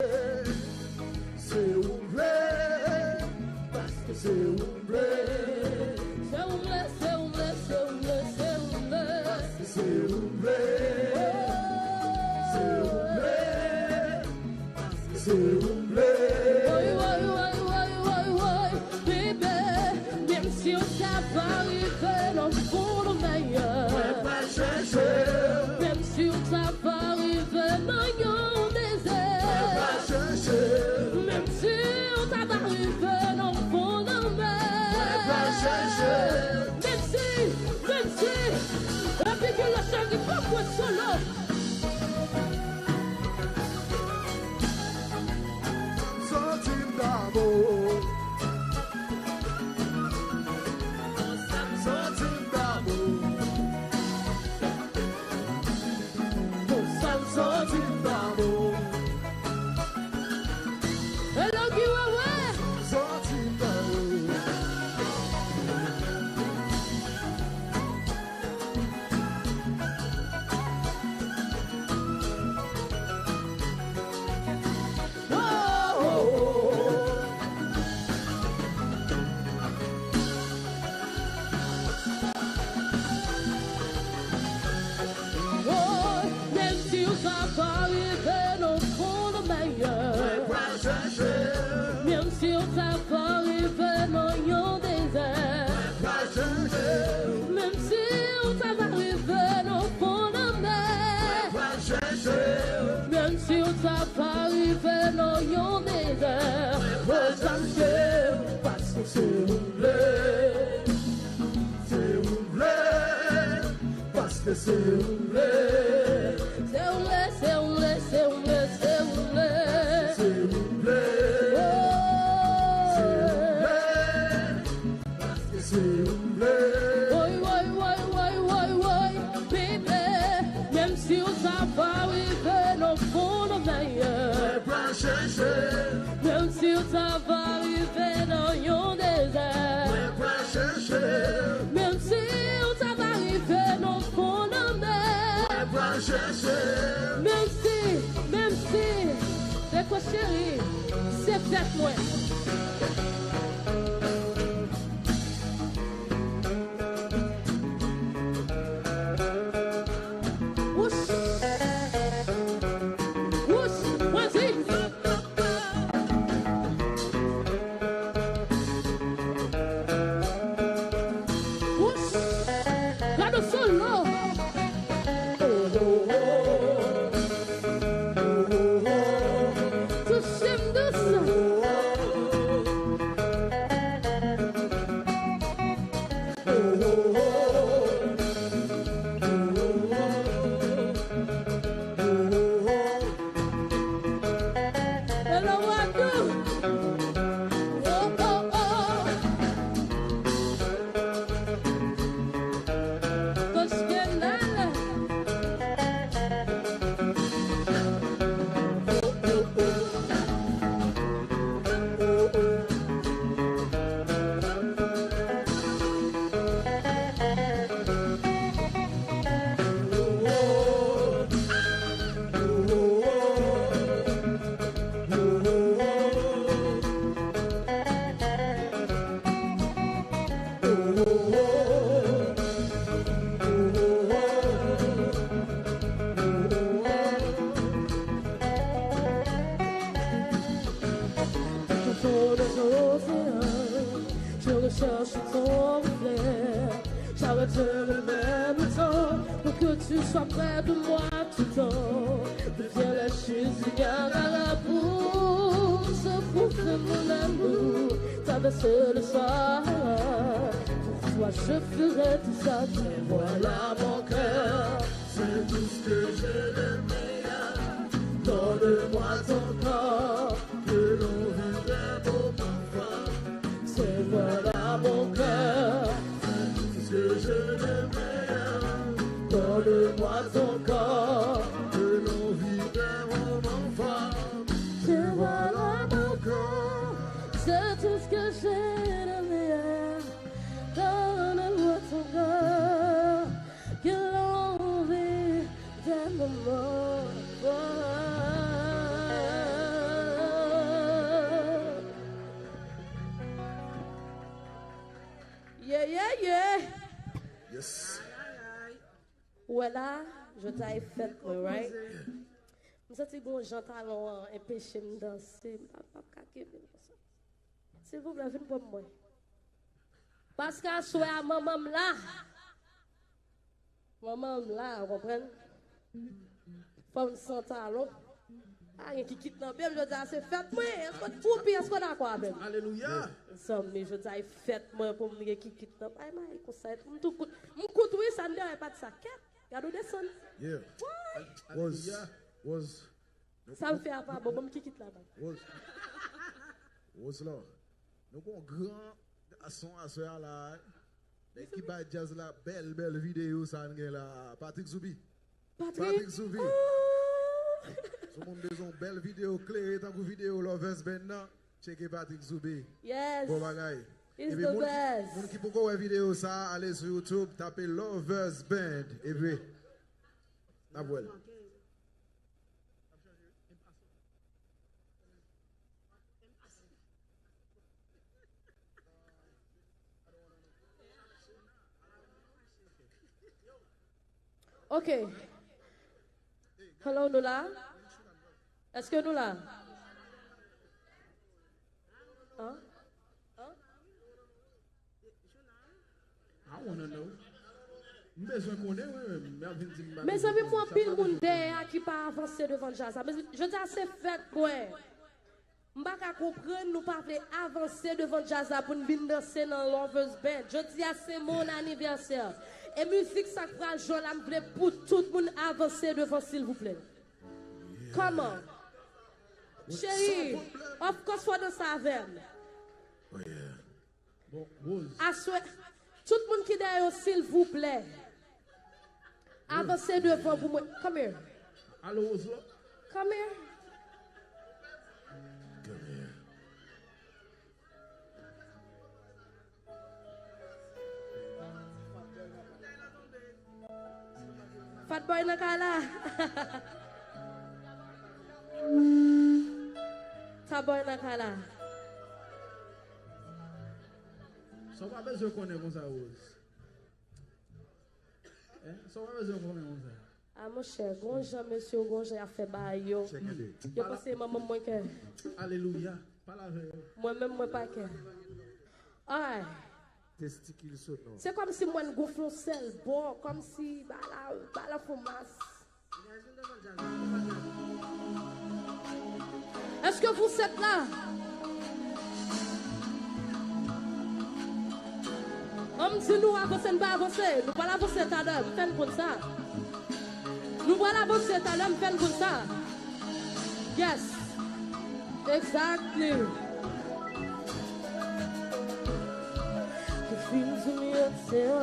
C'est oublié, parce que c'est oublié. C'est oublié, c'est oublié, c'est oublié, c'est oublié. C'est oublié, c'est oublié, c'est oublié. Oui, oui, oui, oui, oui, oui, bébé. Même si on t'a arrivé dans le fond le meilleur. Pas chercher. Même si on t'a arrivé dans le désert. Pas chercher. Même si on t'a arrivé dans le fond de la mer. Pas chercher. Même si, la population du peuple est solo. Centime d'amour. Centime d'amour. Centime d'amour. Hello, giveaway. Centime d'amour. Oh, même si on t'a arrivé dans le fond de meilleur. Pas chercher. Même si on t'a arrivé dans le désert. Pas chercher. Même si on t'a arrivé dans le fond de la mer. Pas chercher. Même si on t'a arrivé dans le désert. Pas chercher. Parce que c'est oublié. C'est oublié. Parce que c'est oublié. C'est oublié, c'est oublié, c'est oublié, c'est oublié. C'est oublié. C'est oublié. Oui, oui, oui, oui, oui, oui, bébé. Même si on t'a arrivé dans le fond de meilleur. Pas chercher. Même si on t'a arrivé dans le désert. Pas chercher. Même si on t'a arrivé dans le fond de la mer. Pas chercher. Même si, c'est quoi chérie, c'est peut-être moi. Ouch, ouch, vas-y. Ouch, là le solo. Touche-moi douce. Hello, Wadu. Oh, oh, oh. Touche-moi nana. Autour de l'océan, je recherche ton reflet. J'arrête le même temps pour que tu sois près de moi tout le temps. Deviens la cuisinière à la bouche pour faire mon amour. Traverser le soir, pour toi je ferai tout ça. Mais voilà mon cœur, C'est tout ce que j'ai de meilleur. donne-moi ton corps. Que l'on vit d'un beau parfum. C'est voilà mon cœur, C'est tout ce que j'ai de meilleur. donne-moi ton corps. Que l'on vit d'un moment fort. C'est voilà mon Encore. c'est tout ce que j'ai de meilleur. Donne-moi ton corps, que l'on vit d'un moment fort. moi là, je t'ai fait, right? Je me sens que j'entends un péché me danser. S'il vous plaît, venez pour moi. Parce qu'à soir, maman là, vous comprenez? Pas une sans talon. Ah, il y a qui quitte dans le je dis, c'est fait moi. Est-ce qu'on coupe, est-ce qu'on a quoi même? Alléluia. Mais je dis, fait moi pour me qui quitte dans le je conseille. Je coûte, oui, ça ne dit pas de ça. Regardez descendre. Yeah. Was. Ça me fait pas bon, qui quitte là-bas. Was là. Nous avons un grand garçon à ce là. Qui va jazz la belle vidéo ça là. Patrick Zoubi. Patrick Zoubi. Tout le monde a besoin de belle vidéo claire, tant que vidéo Lovers Band, checkez Patrick Zoubi. Yes. Bon bagaille. It's the best. Moun qui peut voir vidéo ça, allez sur YouTube, tapez Lovers Band et puis la voilà. OK. Hello, nous là? Est-ce que nous là? Hein? I want to know. Mais ça veut moi pile monde derrière qui pas avancer devant Jazz. Mais je dis assez fait quoi. Je ne pas comprendre nous pas avancer devant Jazz pour nous venir danser dans Lovers Band. Je dis c'est mon anniversaire. Et musique ça fera joie là pour tout le monde avancer devant s'il vous plaît. Comment? Chérie, of course faut danser avec. Oh yeah. Bon, Rose. Tout le monde qui est derrière s'il vous plaît. Avancez devant pour moi. Come here. Allô, Rose. Come here. Come here. Fat boy nakala. Ta boy nakala. Ça va besoin qu'on ait ça, Rose. Ça va besoin qu'on ait ça. Ah, mon cher, bonjour, monsieur, bonjour, a fait bail. Yo pensez, maman, moi, que. Alléluia. Pas la veille. Moi-même, moi, pas que. Ah. C'est comme si moi, je gonfle un sel, bon, comme si, la fumasse. Est-ce que vous êtes là? Comme si nous avançons, nous pas avancer. Nous pas avancer à l'heure, nous faisons comme ça. Nous pas avancer à l'heure, nous faisons comme ça. Yes. Exactly. The feels of me upset.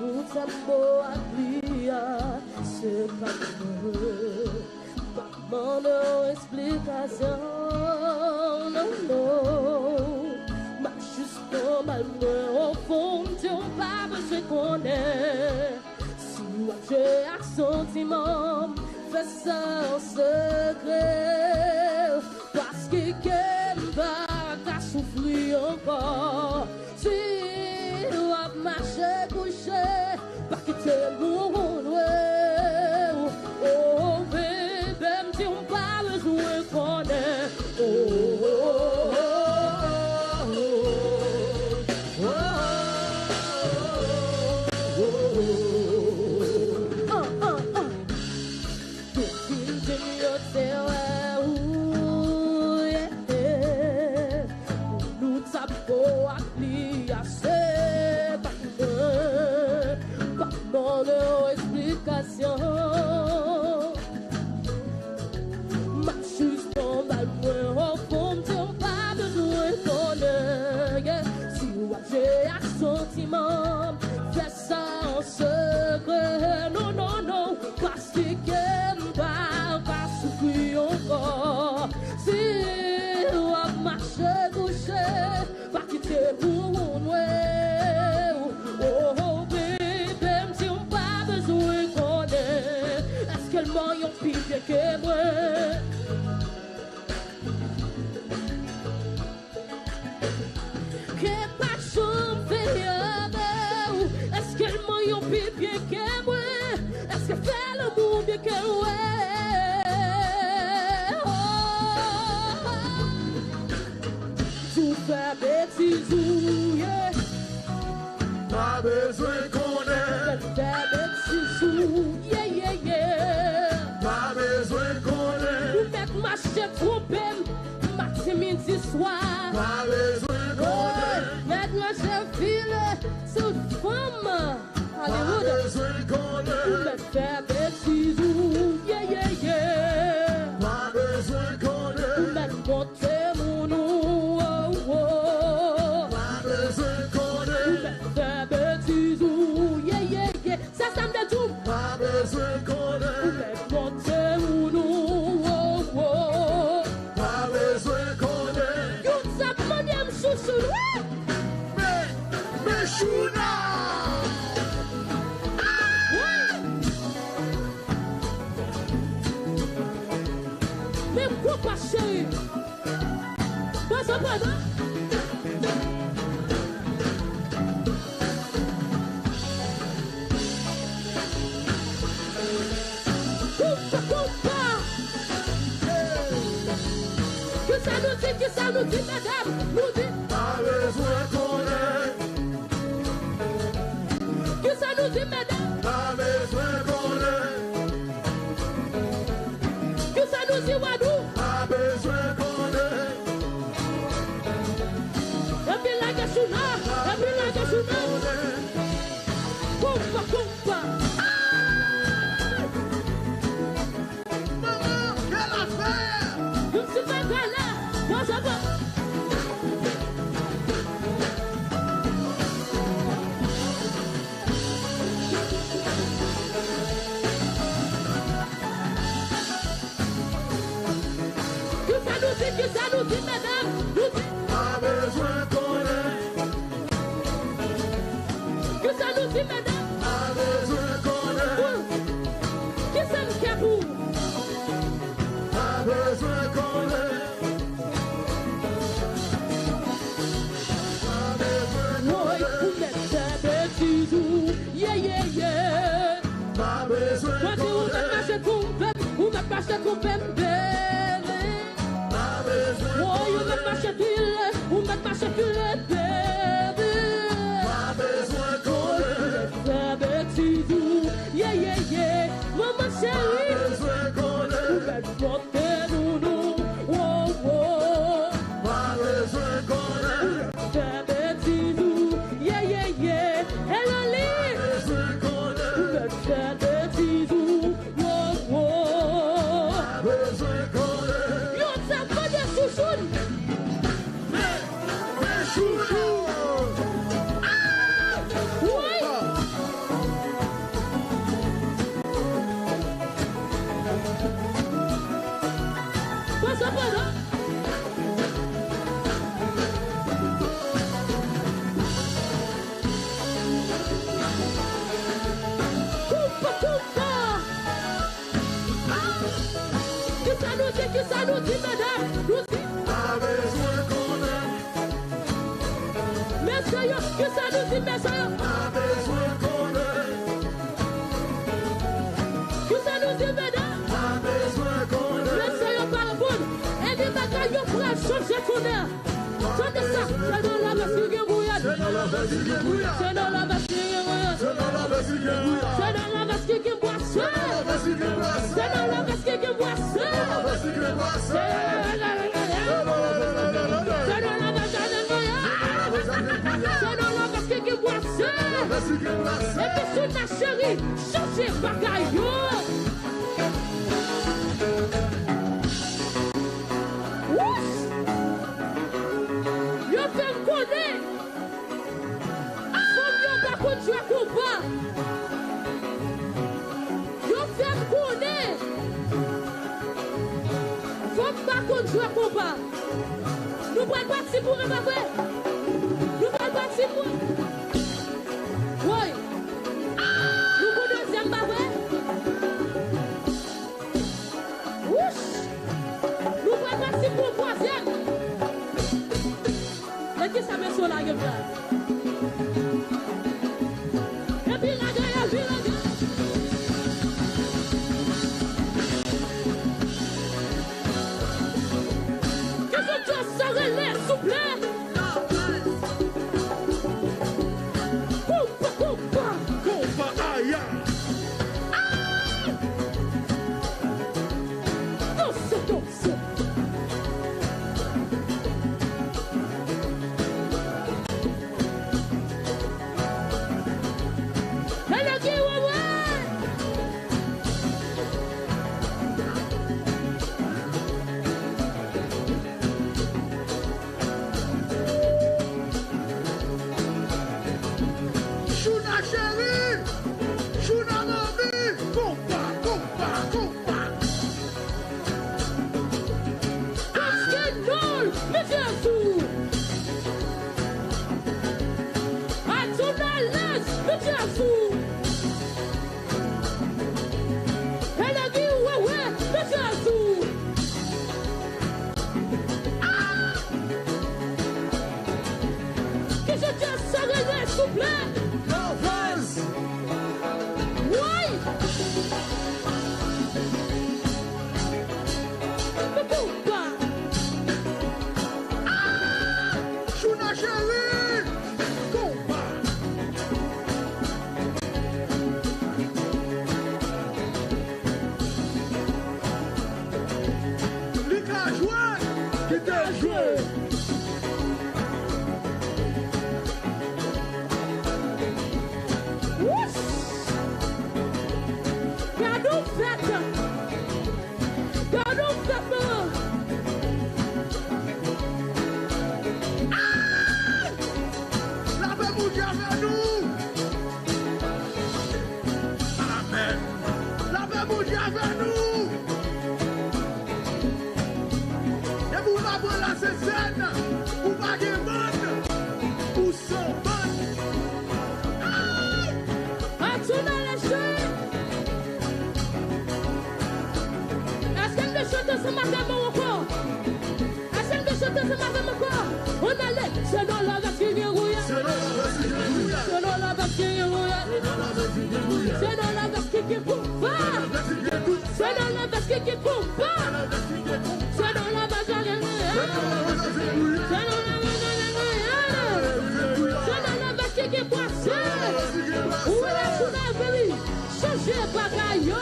Nous sommes à prier, c'est pas mon explication. Non, ma juste comme elle au fond, tu n'as pas besoin qu'on ait. Si moi j'ai un sentiment, fais ça en secret. Parce que KONPA t'a soufflé encore. Si tu as marché couché, pas que t'es loin. Oh, bébé, tu n'as pas besoin qu'on ait. Fais ça en secret. Non, non, non, parce que KONPA va souffrir encore. Si on a marché couché, va quitter pour nous. Oh, bébé, si on pas besoin qu'on ait, est-ce que le moyen pire que moi? Que pas de chambre, ou bien qu'elle tout fait bêtise ou yeah. Pas besoin qu'on ait. Fait bêtise ou yeah yeah yeah. Pas besoin qu'on ait. Ou mettre ma chef trompée, matin midi soir. Pas besoin qu'on ait. Mettre ma chef file, toute femme. Pas besoin qu'on ait. Mettre fait bêtise ou yeah yeah yeah. Pas besoin qu'on ait. Mettre monter mon nom. Pas besoin qu'on ait. Fait bêtise ou yeah yeah yeah. Ça me dit tout. Pas besoin qu'on ait. Mettre monter mon nom. Pas besoin qu'on ait. Tout ça me chouchou. Mais chouna. Même quoi pas chérie. Pas ça pas ça. Que ça nous dit, madame, nous dit. Pas besoin qu'on ait. Que ça nous dit, madame. Pas besoin qu'on ait. Que ça nous dit, Wadou. Pas besoin qu'on ait. Et puis la gachuna, et puis la gachuna. Kompa, kompa. Maman, quelle affaire! Je ne suis pas là. Moi, ça va. Que ça nous dit, madame, nous dit. Pas besoin qu'on ait. Que ça nous dit, madame. Pas besoin qu'on ait. Que ça nous cabou. Pas besoin qu'on ait. Pas besoin qu'on Ouais, ait. vous mettez des bêtises ou yeah yeah yeah. Pas besoin Moi, si qu'on vous ait. êtes marché coupé, vous m'êtes marché coupé, bébé. Pas besoin Oh, qu'on vous m'êtes ait. marché culé, vous m'êtes marché culé, bébé. Pas besoin qu'on ait. Des bêtises ou yeah yeah yeah. Maman Pas chérie, besoin qu'on vous ait. m'êtes monté nounou. Oh oh. Pas besoin qu'on ait. Des bêtises ou yeah yeah yeah. Hello Lee. Pas besoin qu'on ait. Des bêtises ou oh oh. Pas besoin qu'on ait. Yo, ça va de chouchoune. Mais chouchou! Oui. Pas ça, pas ça. Kompa, kompa. Que ça nous dit, madame, nous dit. Pas besoin qu'on ait. Messieurs, que ça nous dit, messieurs. Pas besoin qu'on ait. Que ça nous dit, madame. Pas besoin qu'on ait. Messieurs, par bon. Et des bagailles, pour changer ton air. Tenez ça, c'est dans la basque bouillade. C'est dans la basque bouillade. C'est dans la basque bouillade. C'est dans la basque bouillade. C'est dans la basque qui boit ça. C'est dans la basque qui boit ça. C'est dans la basque qui boit ça. Et puis sur ta chérie, changez bagaille. Yo fait me connaître. Comme yo pas continuer à combat. Yo fait me connaître. Comme pas continuer à combat. Nous prenons parti pour un vrai. Nous prenons parti pour. Oui. Nous prenons deuxième pas vrai. Ouch. Nous prenons parti pour le troisième. Mais qui ça met sur la gueule là? Et puis la gueule, et puis la gueule. avec nous. Et pour la bonne la scène, pour pas de monde, pour son monde. À tout dans les jeux. Est-ce que le chanteur se marque encore? Est-ce que le chanteur se marque encore? On allait, c'est dans la vache qui est rouillée. C'est dans la vache qui est rouillée. C'est dans la vache qui est compa. C'est dans la vache qui est compa. C'est dans la vache qui est rouillée. C'est dans la vache qui est rouillée. C'est dans la vache qui est poissée. Où est-ce qu'on a venu? Changer bagaille.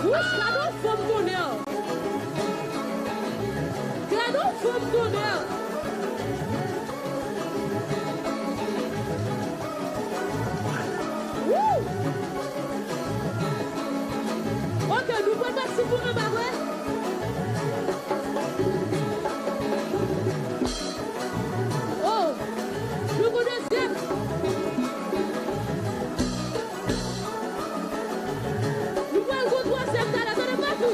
Où est-ce que nous sommes donnés? From Gunell. Ok, nous pouvons passer pour un barret. Oh, nous connaissons. Nous pouvons go troisième dans la zone de Bafou.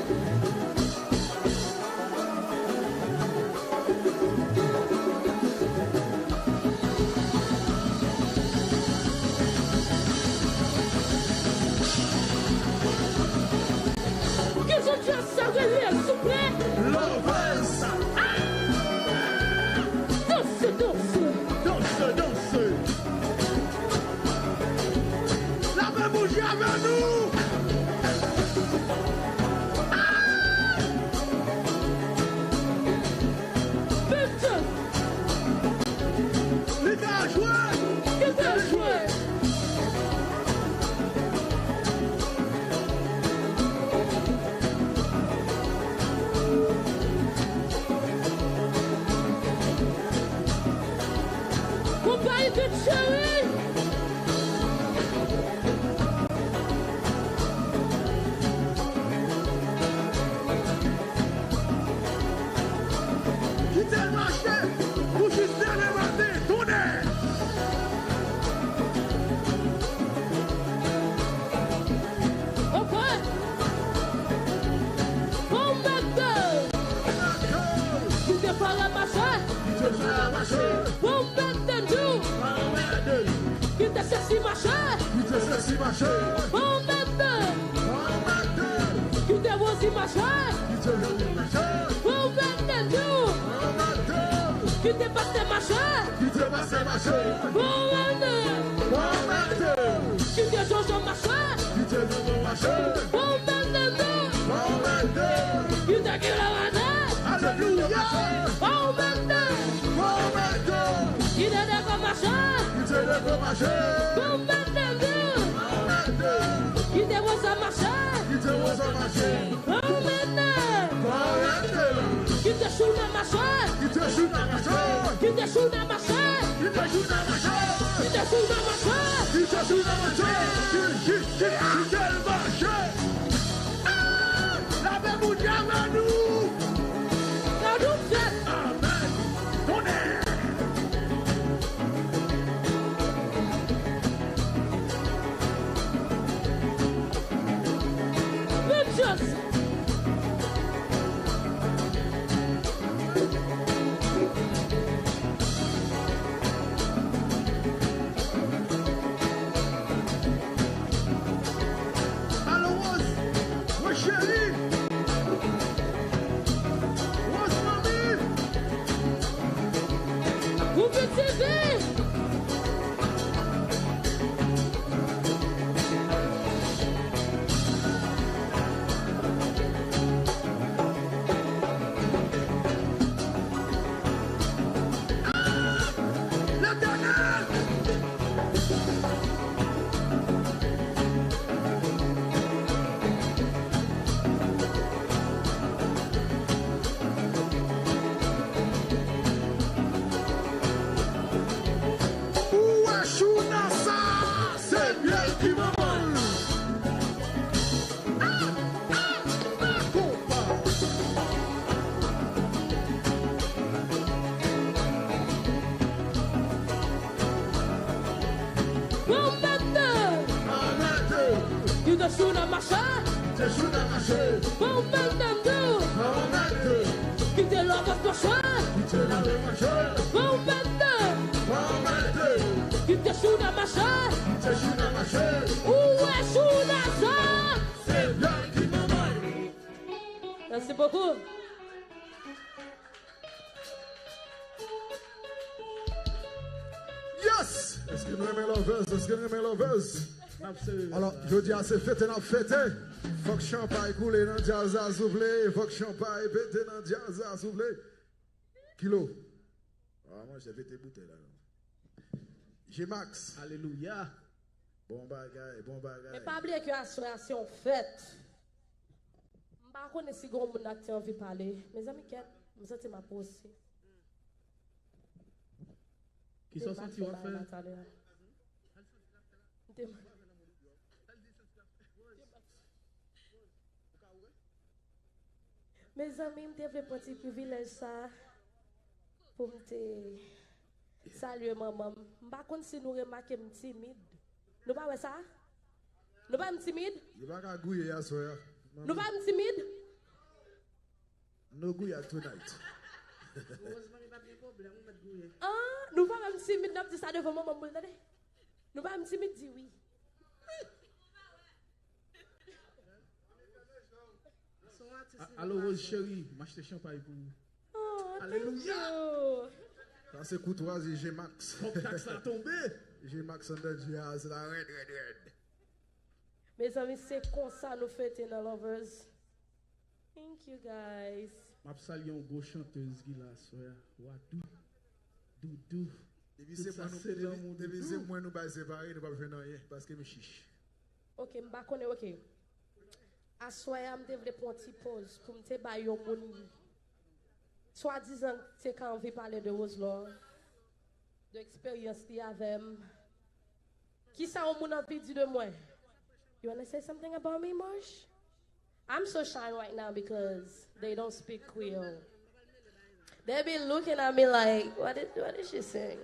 Qui te chou dans ma chair. Te chou dans ma chair. Bon maintenant tout. Bon maintenant. Qui te lave ma chair. Qui te lave ma chair. Bon maintenant. Bon maintenant. Qui te chou dans ma chair. Qui te chou dans ma chair. Où est chou dans ça? C'est bien qui m'a mal. Merci beaucoup. Yes! Est-ce que nous aimons lovers? Est-ce que nous aimons lovers? Alors, je dis à ces fêtes, on a fêté. Faut que champagne coule dans le jazz à souffler. Faut que champagne pété dans le jazz à souffler. Kilo. Ah, moi, j'ai pété bouteille là. J'ai Max. Alléluia. Bon bagaille, bon bagaille. Mais pas oublier que l'association fête. Je ne sais pas si vous avez envie de parler. Mes amis, je sens ma pause. Qui sont sentis à faire? Mes amis, je vais prendre un petit privilège ça pour me saluer maman. Je ne sais pas si nous remarquons timide. Nous pas ça? Nous pas timide? Je ne vais pas gouiller à soir. Nous pas timide? Nous gouiller tonight. Ah, nous pas timide, nous ça devant maman. Nous pas timide, dis oui. Allô, Rose chérie, m'achète champagne pour vous. Oh, Alléluia. Ça c'est courtoisie, j'ai Max. Faut que ça tombe. J'ai Max en jazz, la red. Mes amis, c'est comme ça nous fêtons dans Lovers. Thank you guys. Je salue une grosse chanteuse qui l'a soeur. Wadou. Doudou. Depuis c'est moi nous pas séparer, nous pas faire rien parce que me chiche. OK, m'pa connait OK. À soir, je devrais prendre une petite pause pour me faire un monde. Soit disant c'est quand on veut parler de Roselor, de l'expérience qu'il y avait. Qui ça on moun envie dire de moi? You want to say something about me, Marsh? I'm so shy right now because they don't speak Creole. They be looking at me like, what is she saying?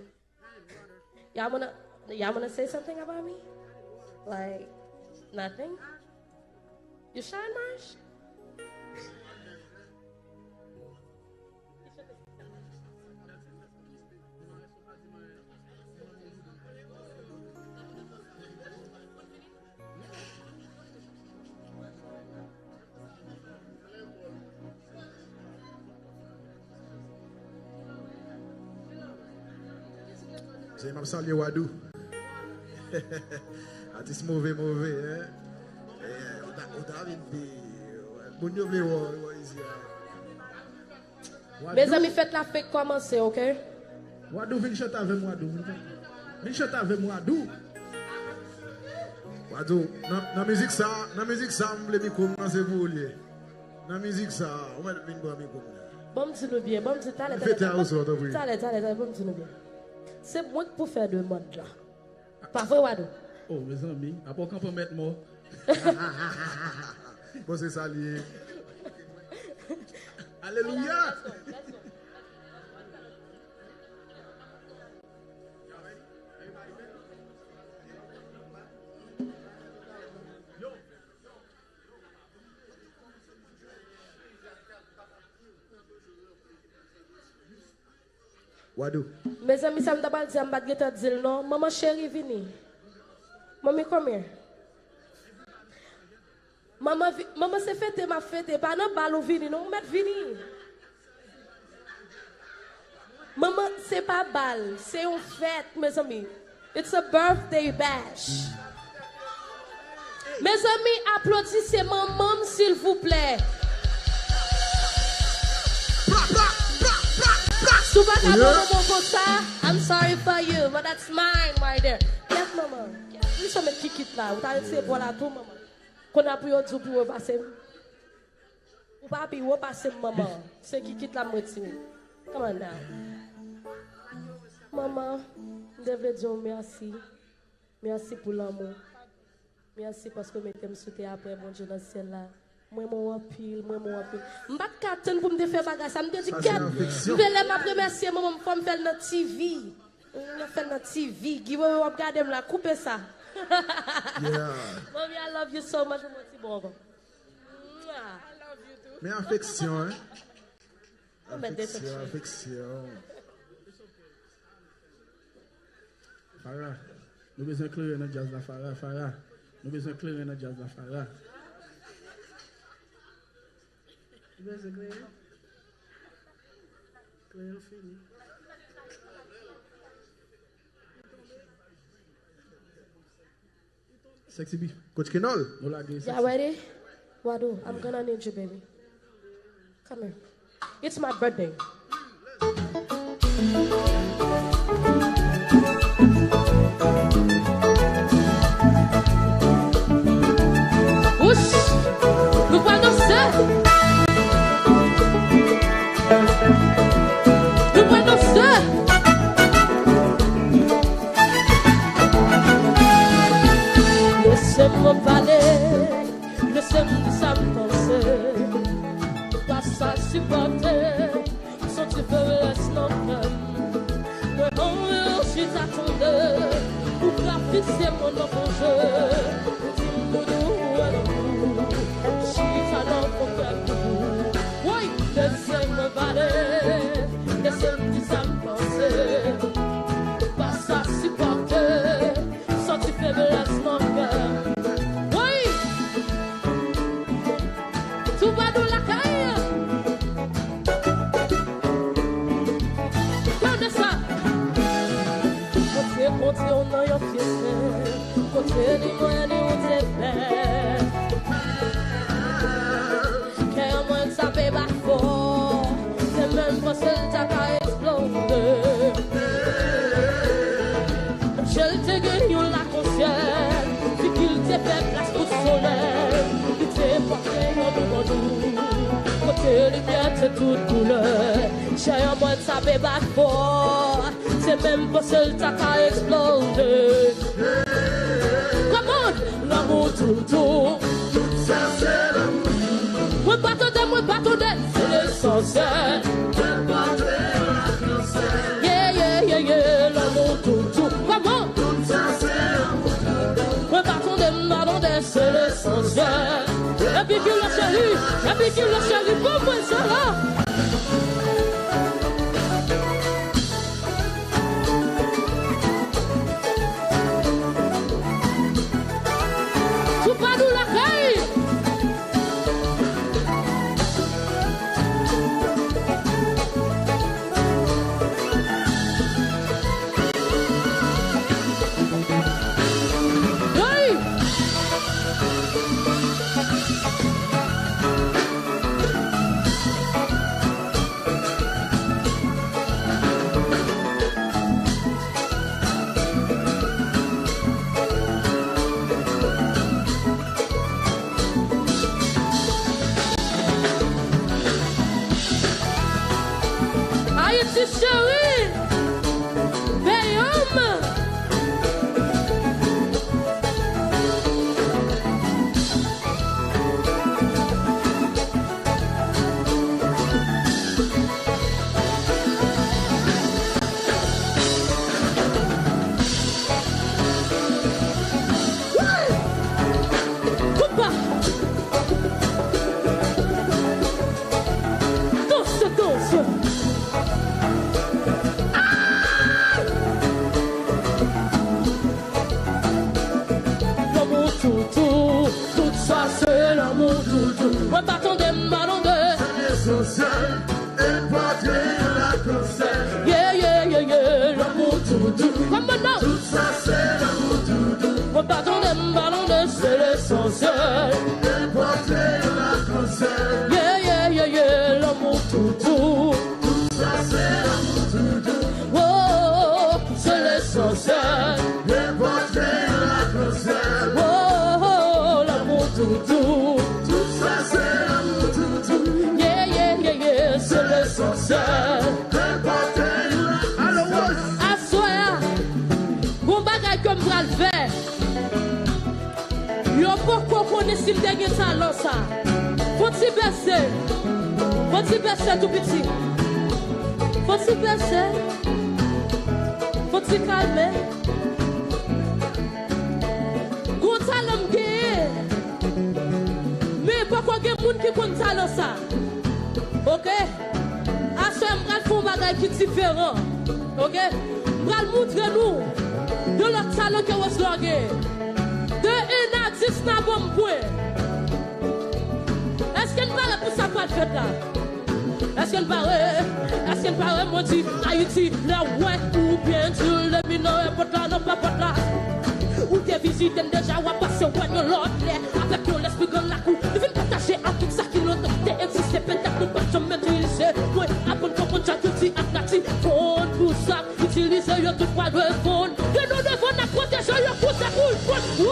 Y'all wanna say something about me? Like, nothing? You shy, Marsh? J'ai même salué Wadou. Artiste mauvais, hein? Mes amis, faites la fête commencer, ok? Wadou, viens chanter avec moi, Wadou. Viens chanter avec moi, Wadou. Wadou, dans la musique ça, je vais commencer pour vous. Dans la musique ça, on va venir pour vous. Bon, tu nous bien, bon, tu t'allais. T'allais, bon, tu nous bien. C'est moi qui peux faire de monde là. Pas vrai, Wadou? Oh, mes amis, après qu'on peut mettre moi. Bon, c'est ça lié. Alléluia. Wadou. Mes amis, ça me t'a pas dit, je vais dire non. Maman chérie, vini. Maman, come here. Maman, c'est fête, ma fête. Pas non, ballon vini, non, mettre vini. Maman, c'est pas balle, c'est une fête, mes amis. It's a birthday bash. Mes amis, applaudissez maman, s'il vous plaît. I'm sorry for you, but that's mine right there. Yes, maman. Yes, je vais mettre kikit là. Vous avez laissé pour la tout, maman. Qu'on a pris au tout pour repasser. Ou pas puis repasser, maman. C'est kikit là, moi, come on now. Maman, je devrais dire merci. Merci pour l'amour. Merci parce que je m'étais sauté après mon Dieu dans le ciel là. Moi, mon pile. Je ne pas capter pour me faire bagage. Ça me dit que je vais ma remercier maman pour me faire notre TV. Je faire notre TV. Give me regarder me la couper ça. Yeah. Mommy, I love love you so much. Mais affection, hein? Affection. Affection. Farah, nous besoin clair dans jazz la Farah, Farah. Nous besoin clair dans jazz la Farah. Nous besoin clair. Clair fini. Sexy beef. Coach Kenol. Yeah, ready? Wadu, I'm gonna need you, baby. Come here. It's my birthday. Whoosh! Nous pas danser. Nous pas danser. Laissez-moi parler. Laissez-moi ça me penser. Pas ça supporter. Sans tu faiblesse non même. Mais on veut si t'attendais. Pour faire fixer mon enfant jeu. Laissez-moi parler, laissez-moi ça me penser. Pas ça supporter, sans tu faiblesse mon cœur. Oui, tout va dans la caille. Regardez ça. Côté, on a un pied. Côté, les moyens, on est fait. Qu'un moins ça fait battre fort. C'est même pas seul t'as qu'à exploser. Je te gagne la conscience. Vu qu'il t'est fait place pour soleil. Il t'est porté en nous. Côté lumière, c'est toute couleur. J'ai un moins ça fait battre fort. C'est même pas seul t'as qu'à exploser. Come on, l'amour tout. Ça c'est l'amour. Moi bateau c'est l'essentiel. Yeah, l'amour tout. Comment? Moi bateau c'est l'essentiel. Et puis qu'il la chérie, pour moi ça là. Tout pas nous la caille. Chérie, bel homme. KONPA. Danse. Tout ça c'est l'amour tout. Moi partons des ballons de l'essentiel. Et porter la concert. Yeah, l'amour tout. Comme maintenant. Tout ça c'est l'amour tout. Moi partons des ballons de c'est l'essentiel. Et porter la concert. Yeah, l'amour tout. Tout ça c'est l'amour tout. Oh, c'est l'essentiel. Et porter la concert. Tout ça c'est l'amour tout. Yeah, c'est l'essentiel. Alors, à soir, bon bagage comme bras le faire. Yo pourquoi connaît s'il dernier talent ça. Faut-il baisser tout petit. Faut-il baisser. Faut-il calmer. Gros talent gay. il y a des gens qui ont talent ça. Ok? À ce moment-là, il faut un bagage qui est différent. Ok? Pour montrer nous de l'autre talent que vous avez. De 1 à 10 dans bon point. Est-ce qu'il paraît pour ça pas fait là? Est-ce qu'il paraît, moi dit, Haïti, le ouais, ou bien tu le mineur, et pot là, non pas pot là. Ou t'es visité déjà, ou à passer au point de l'autre, avec ton l'esprit comme la coupe. Tu viens partager à tout ça qui l'autre, t'es existé, peut-être nous pas jamais utiliser. Oui, après qu'on prend chaque outil, atlati, fond, pour ça, utiliser, y'a tout pas de fond. Que nous devons la protéger, y'a pour ça, oui.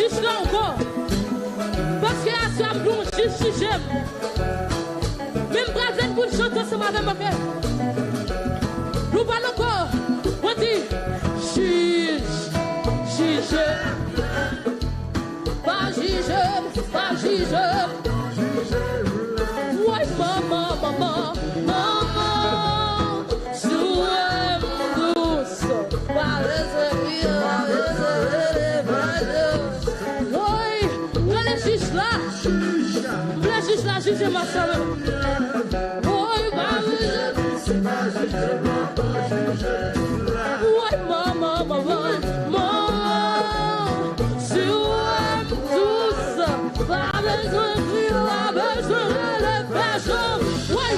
juste là encore. Parce que là, ça plonge juste si j'aime. Même Brazen pour chanter ce matin, ma frère. Nous parlons encore. On dit, juge. Pas juge. Ouais, maman. Souhait douce. Pas le juge là, juge ma soeur. Oui, maman, si on aime tous, pas besoin de rire, pas besoin de le faire. Oui,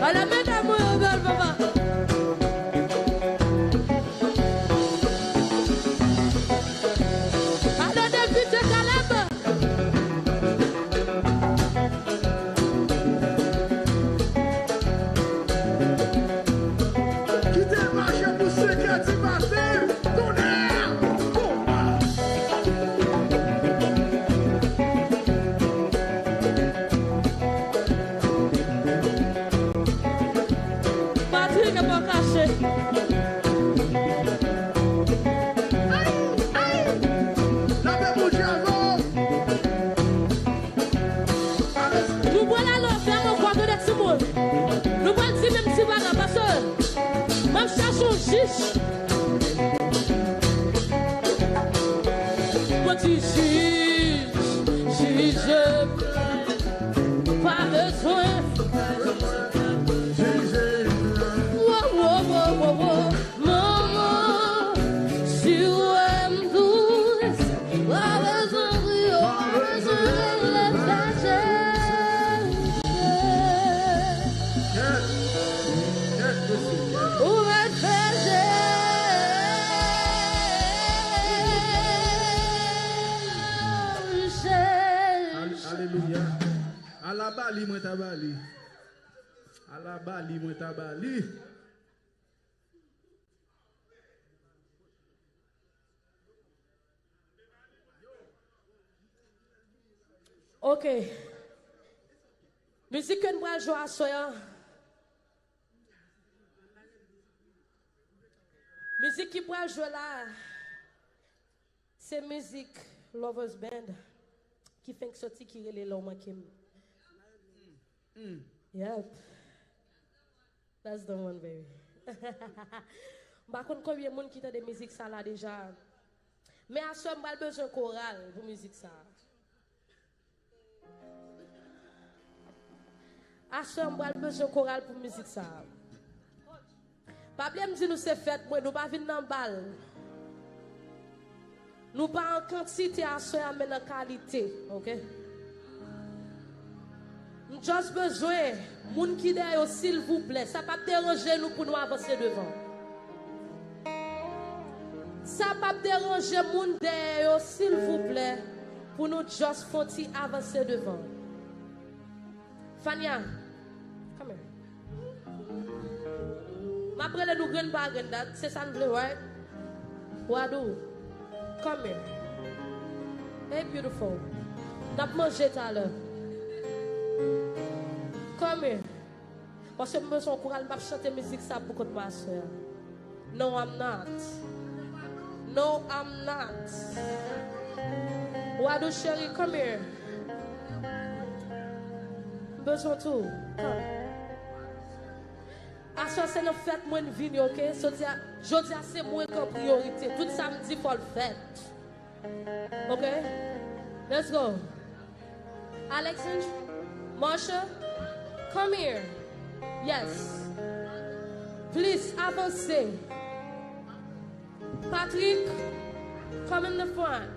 à la Ok. Musique que nous allons jouer à soir. Musique qui va jouer là. C'est musique Lovers Band qui fait que sorti qui est l'homme qui Yep. That's the one, baby. Par contre, combien de monde qui a des musiques ça là déjà? Mais à ce moment, il besoin de chorale pour musique ça. À ce moment, il besoin de chorale pour musique ça. Pas bien me dire nous c'est fait, moi nous pas venir dans balle. Nous pas en quantité à ce mais en qualité, OK? Nous juste besoin moun qui derrière s'il vous plaît, ça pas déranger nous pour nous avancer devant. Ça pas déranger moun derrière s'il vous plaît pour nous juste fonti avancer devant. Fania, come here. M'après nous grande bagarre that, c'est ça nous right? Wadou, come here. Hey beautiful. N'a mangé tout à l'heure. Come here. Parce que je me sens courage de chanter musique ça pour votre pasteur. No, I'm not. No, I'm not. Wadou chérie, come here. Besoin tout. Come. À ce c'est une fête moins de vie, ok? Je dis c'est moins qu'en priorité. Tout samedi, il faut le faire. Ok? Let's go. Alexandre, Marsha, come here. Yes. Please, avancez. Patrick, come in the front.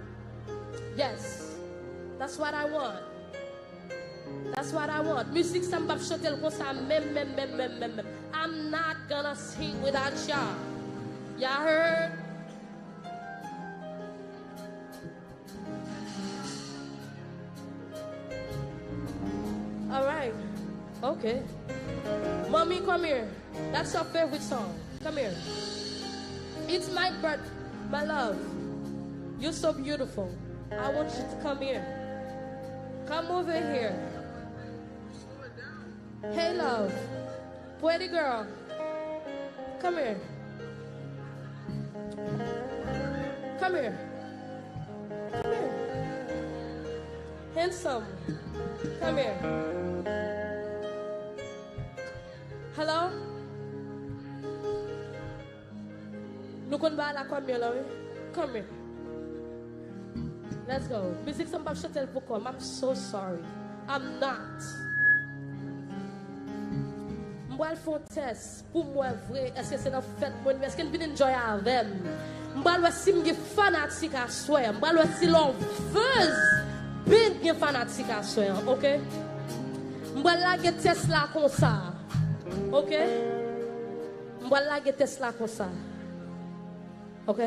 Yes. That's what I want. That's what I want. Music ça m'a chanter comme ça même. I'm not gonna sing without y'all. Y'all heard? All right. Okay. Mommy, come here. That's your favorite song. Come here. It's my birthday, my love. You're so beautiful. I want you to come here. Come over here. Hey, love. Pretty girl. Come here. Come here. Come here. Handsome. Come here. Hello? Nous connaissons la combien là, oui? Come here. Let's go. Music some pas chanter pour comme. I'm so sorry. I'm not. Moi le font test pour moi vrai. Est-ce que c'est une fête moi? Est-ce qu'elle vient enjoy avec? Moi le si me fanatique à soir. Moi le si l'on veut bien fanatique à soir, OK? Moi la get test là comme ça. OK? Moi la get test là comme ça. OK?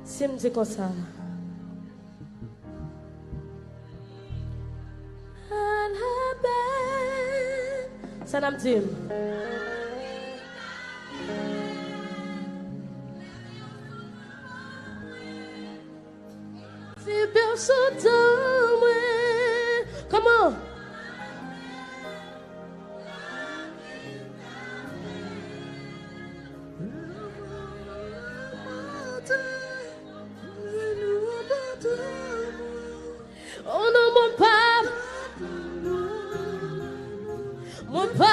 Si me dit comme ça. Ça n'a me dit. Si personne de moi. Comment? Oh non, mon papa. Mon papa.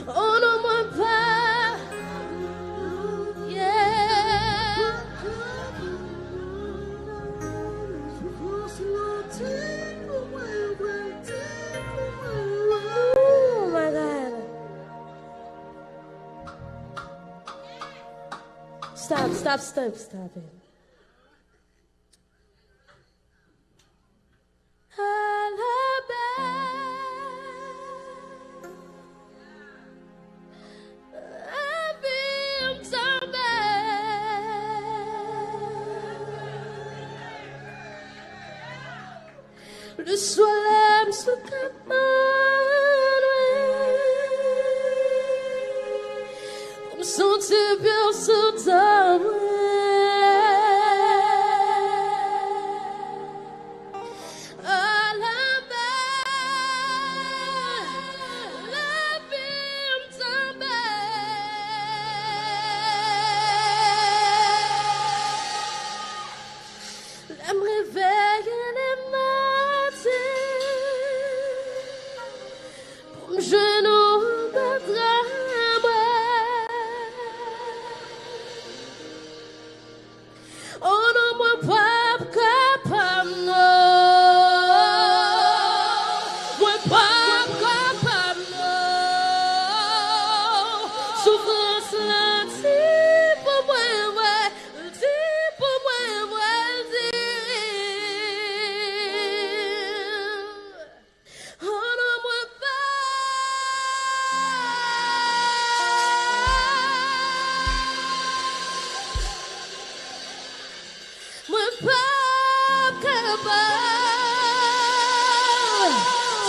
Oh non, mon papa. Yeah. Oh my God. Stop it. Le soleil me souffle. Sentir bien sous ta main.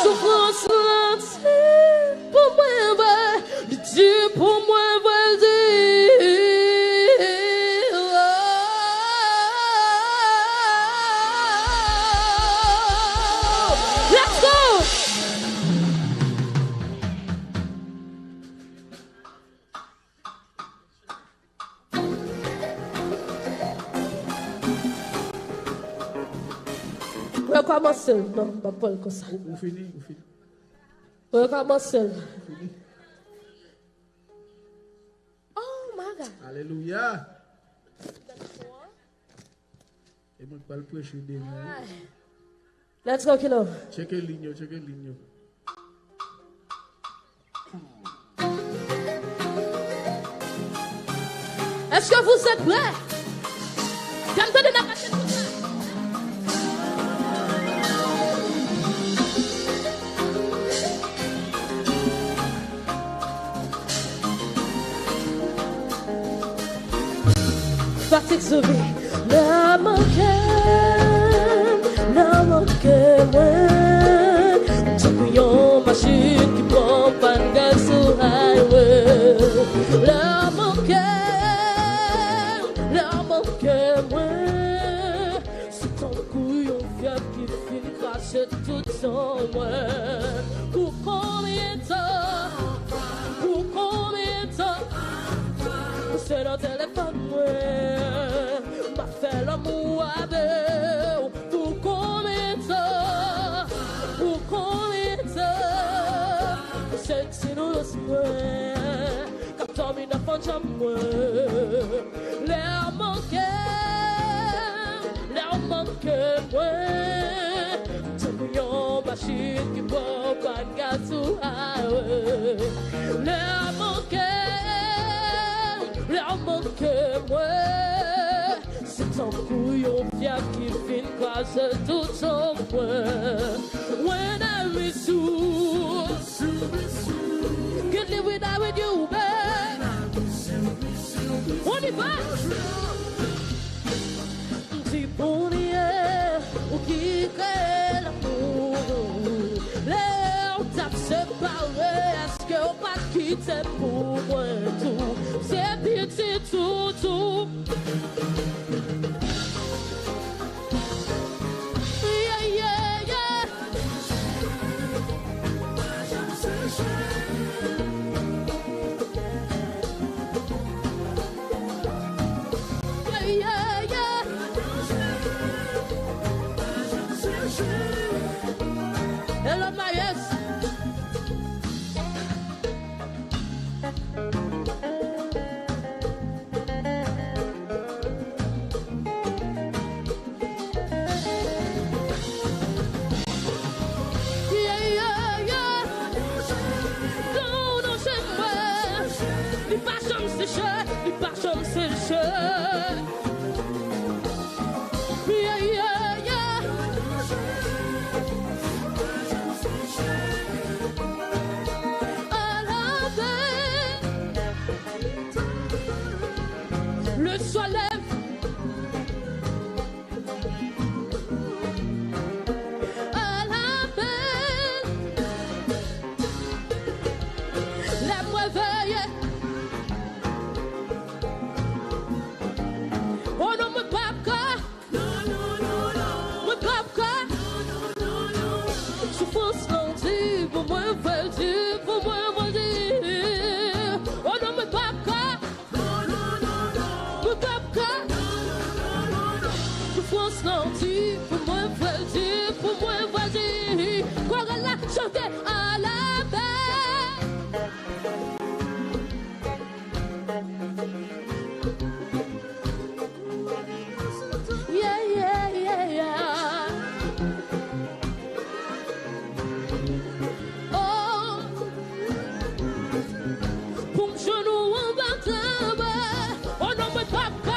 Souffrance lentille, pour moi, va, Dieu pour moi, va dire. Let's go! Recommencer, non, pas comme ça. Vous finissez, vous finissez. Recommencer. Oh my God. Alléluia. Et moi, je parle prêcher des mots. Let's go, Kilo. Checkez ligne, checkez ligne. Est-ce que vous êtes prêts? J'aime donner la cachette pour ça. Fatigue sauvée, la manquait, ouais. Champion, machine qui prend pas de gaz sur highway. La manquait, ouais. C'est ton couillon fiable qui finit cracher tout son ouais. Pour combien de temps? Pour combien de temps? C'est dans le téléphone, ouais. M'a fait l'amour avec. Pour combien de temps? Pour combien de temps? C'est que c'est nous le soin. Quand t'as mis la fin de moi. L'air manqué, ouais. Champion, machine qui prend pas de gaz sous highway. L'air manqué. Ouais, c'est ton couillon fiable qui finit cracher tout son point. When I miss you, can't live without you, babe. On y va. Si pour hier, ou qui crée l'amour, l'air t'a séparé, est-ce qu'on va quitter pour moi tout? C'est pitié tout, tout. Yeah, yeah, yeah. Yeah, yeah, yeah. Hello, my yes. Le soleil à la belle, la merveille. Oh non, mon papa, mon papa, souffrance non dit, pour moi, dire, pour moi, dire. Oh non, mon papa. Souffrance nantie, pour moi, vas-y, pour moi, vas-y. Qu'on la chanter à la baie. Yeah, yeah, yeah, yeah. Oh, pour me genou en bâtard. Oh non, mais papa.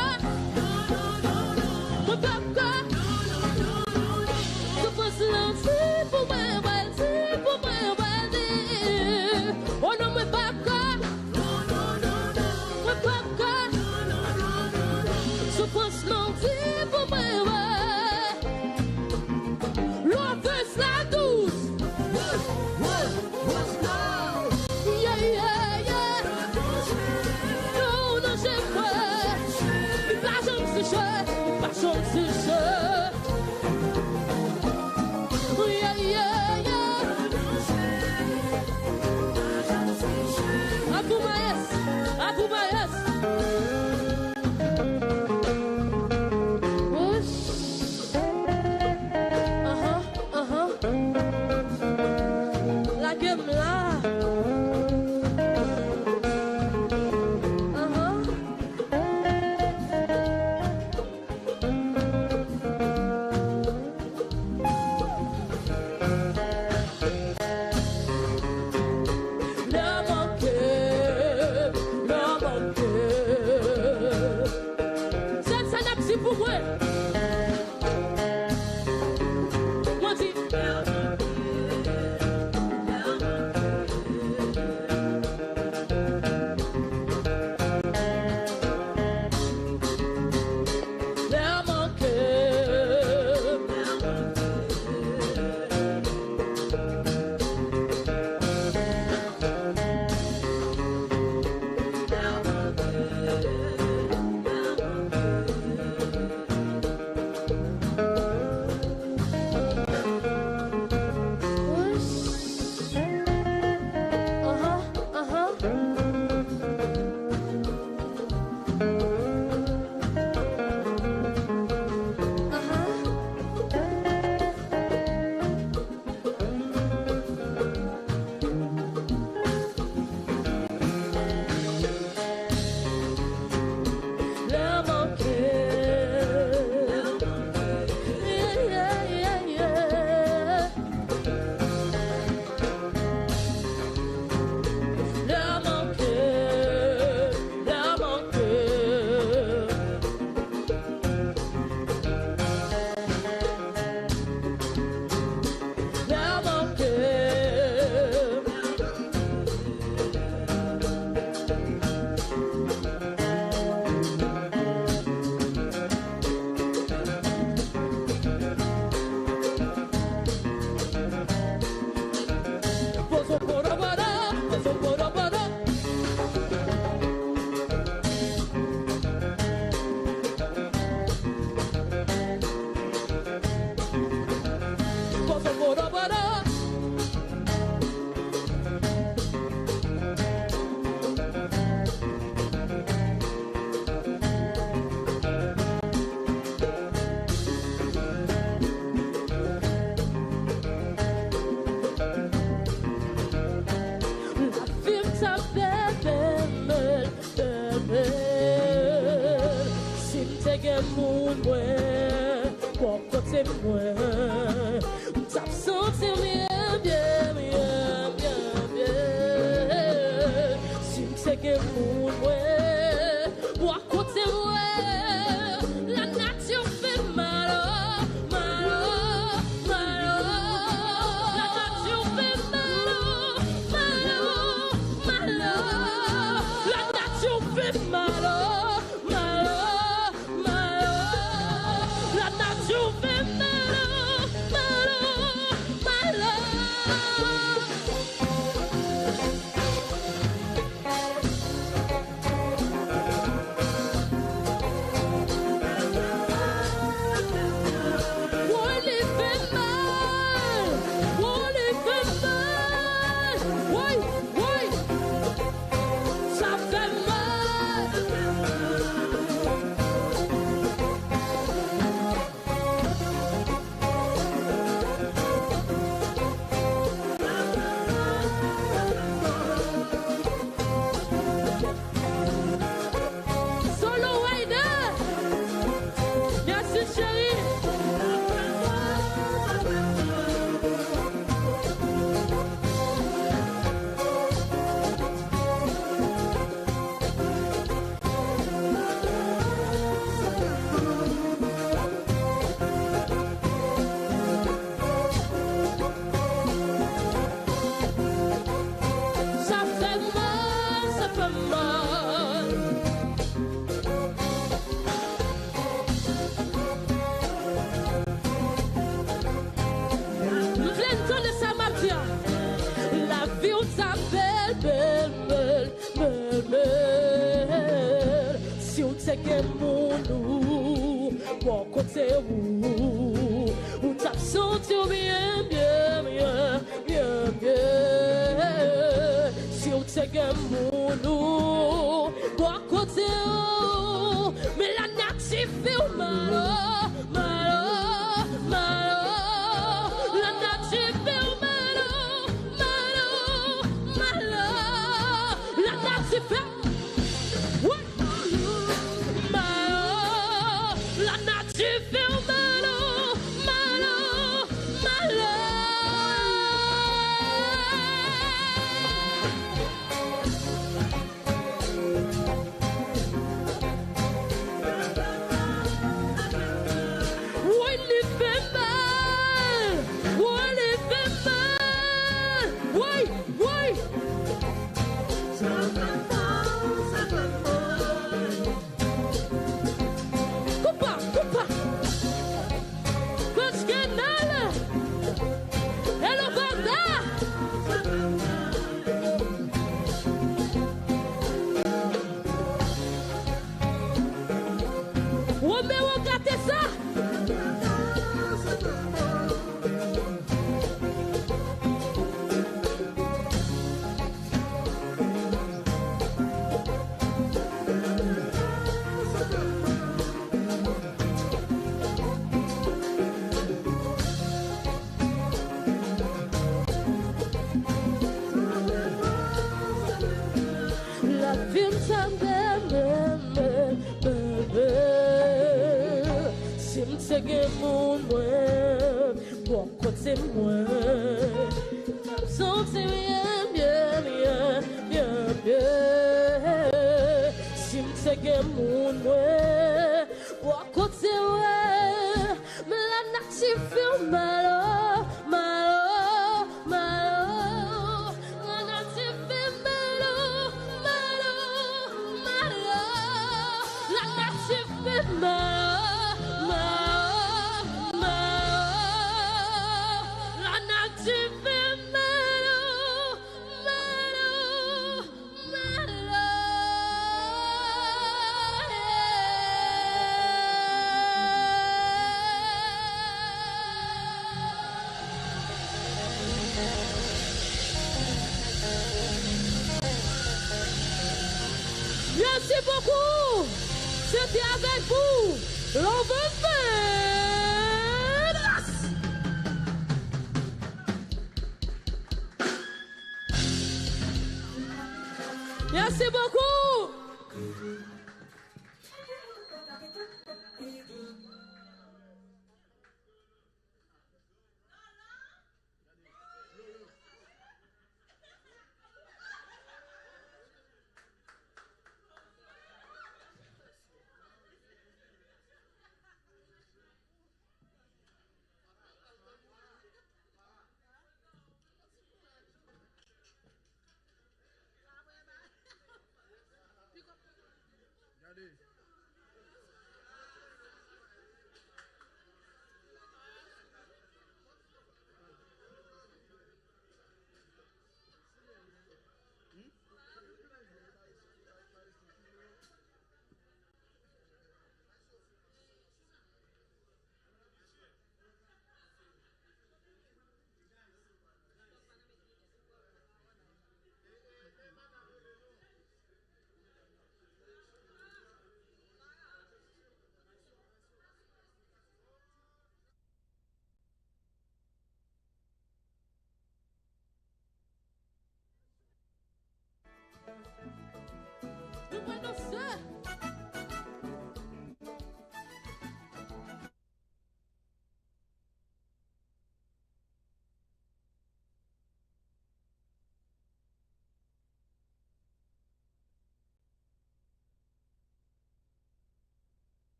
La nature fait mal, mal, mal. côté où t'as senti bien, bien, bien, bien, bien. Si on te gagne mon eau, à côté où, mais la nature fait mal, mal, mal. La nature fait mal, mal, mal. La nature fait c'est moi. Senti bien, bien, bien, bien, bien. Si m'te mon moi, pour côté ouais, mais la nature fait mal, mal, mal. La nature fait mal, mal, mal. La nature fait mal. Merci beaucoup. C'était avec vous. L'Overfest. Merci beaucoup.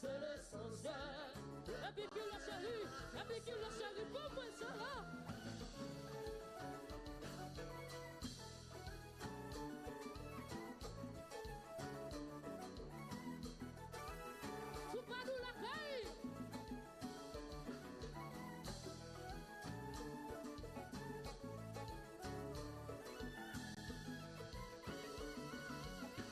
c'est l'essentiel. Et puis que la chérie, pour moi ça là.